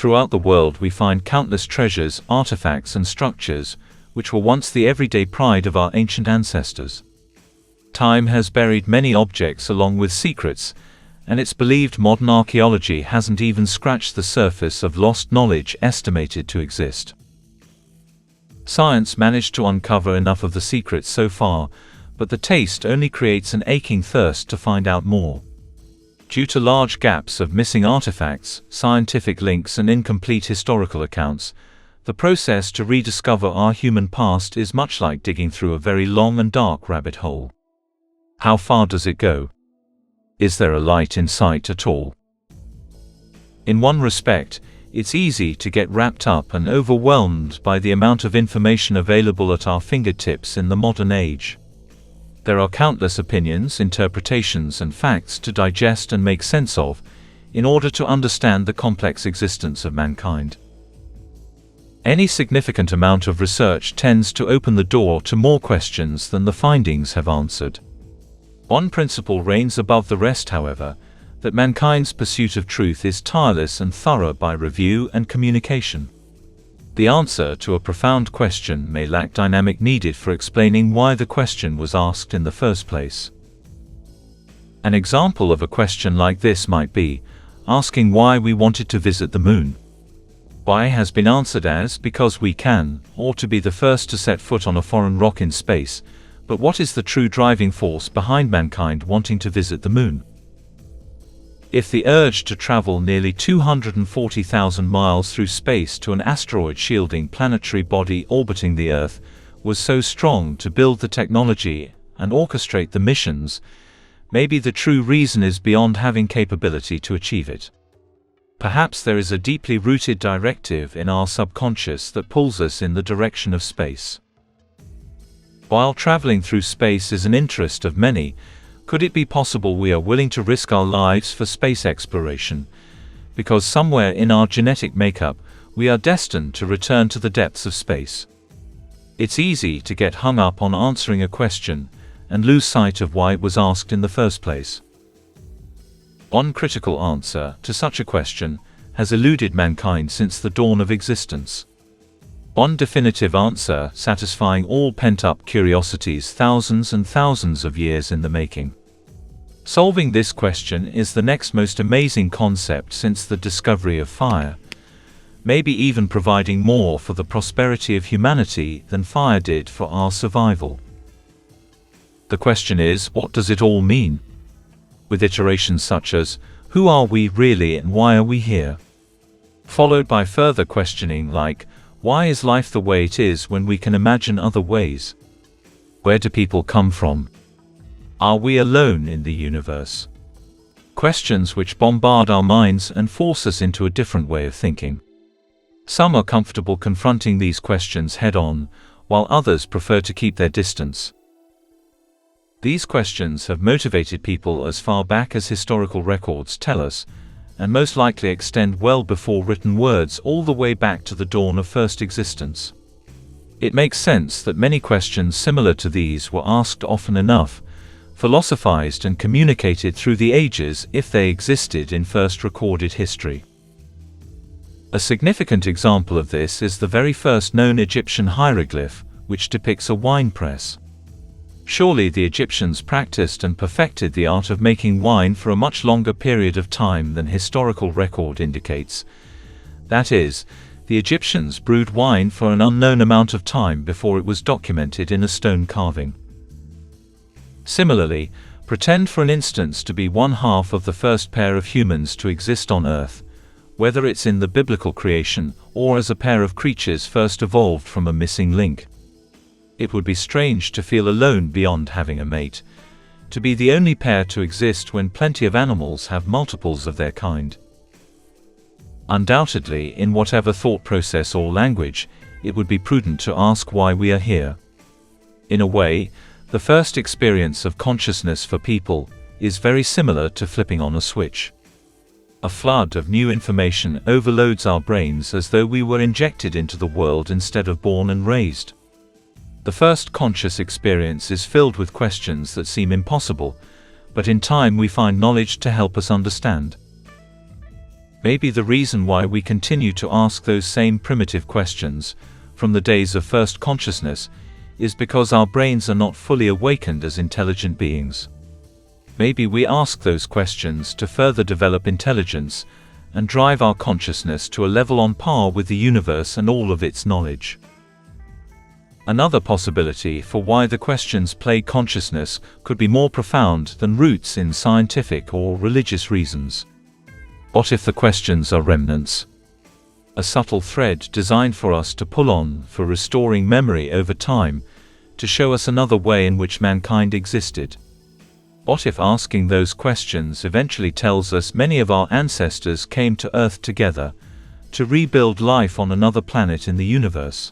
Throughout the world we find countless treasures, artifacts and structures, which were once the everyday pride of our ancient ancestors. Time has buried many objects along with secrets, and it's believed modern archaeology hasn't even scratched the surface of lost knowledge estimated to exist. Science managed to uncover enough of the secrets so far, but the taste only creates an aching thirst to find out more. Due to large gaps of missing artifacts, scientific links and incomplete historical accounts, the process to rediscover our human past is much like digging through a very long and dark rabbit hole. How far does it go? Is there a light in sight at all? In one respect, it's easy to get wrapped up and overwhelmed by the amount of information available at our fingertips in the modern age. There are countless opinions, interpretations and facts to digest and make sense of, in order to understand the complex existence of mankind. Any significant amount of research tends to open the door to more questions than the findings have answered. One principle reigns above the rest, however, that mankind's pursuit of truth is tireless and thorough by review and communication. The answer to a profound question may lack dynamic needed for explaining why the question was asked in the first place. An example of a question like this might be asking why we wanted to visit the moon. Why has been answered as because we can, or to be the first to set foot on a foreign rock in space, but what is the true driving force behind mankind wanting to visit the moon? If the urge to travel nearly 240,000 miles through space to an asteroid-shielding planetary body orbiting the Earth was so strong to build the technology and orchestrate the missions, maybe the true reason is beyond having capability to achieve it. Perhaps there is a deeply rooted directive in our subconscious that pulls us in the direction of space. While traveling through space is an interest of many, could it be possible we are willing to risk our lives for space exploration, because somewhere in our genetic makeup, we are destined to return to the depths of space? It's easy to get hung up on answering a question and lose sight of why it was asked in the first place. One critical answer to such a question has eluded mankind since the dawn of existence. One definitive answer satisfying all pent-up curiosities thousands and thousands of years in the making. Solving this question is the next most amazing concept since the discovery of fire, maybe even providing more for the prosperity of humanity than fire did for our survival. The question is, what does it all mean? With iterations such as, who are we really and why are we here? Followed by further questioning like, why is life the way it is when we can imagine other ways? Where do people come from? Are we alone in the universe? Questions which bombard our minds and force us into a different way of thinking. Some are comfortable confronting these questions head-on, while others prefer to keep their distance. These questions have motivated people as far back as historical records tell us, and most likely extend well before written words all the way back to the dawn of first existence. It makes sense that many questions similar to these were asked often enough, philosophized and communicated through the ages if they existed in first recorded history. A significant example of this is the very first known Egyptian hieroglyph, which depicts a wine press. Surely the Egyptians practiced and perfected the art of making wine for a much longer period of time than historical record indicates. That is, the Egyptians brewed wine for an unknown amount of time before it was documented in a stone carving. Similarly, pretend for an instance to be one half of the first pair of humans to exist on Earth, whether it's in the biblical creation or as a pair of creatures first evolved from a missing link. It would be strange to feel alone beyond having a mate, to be the only pair to exist when plenty of animals have multiples of their kind. Undoubtedly, in whatever thought process or language, it would be prudent to ask why we are here. In a way, the first experience of consciousness for people is very similar to flipping on a switch. A flood of new information overloads our brains as though we were injected into the world instead of born and raised. The first conscious experience is filled with questions that seem impossible, but in time we find knowledge to help us understand. Maybe the reason why we continue to ask those same primitive questions, from the days of first consciousness, is because our brains are not fully awakened as intelligent beings. Maybe we ask those questions to further develop intelligence and drive our consciousness to a level on par with the universe and all of its knowledge. Another possibility for why the questions plague consciousness could be more profound than roots in scientific or religious reasons. What if the questions are remnants? A subtle thread designed for us to pull on for restoring memory over time, to show us another way in which mankind existed. What if asking those questions eventually tells us many of our ancestors came to Earth together, to rebuild life on another planet in the universe?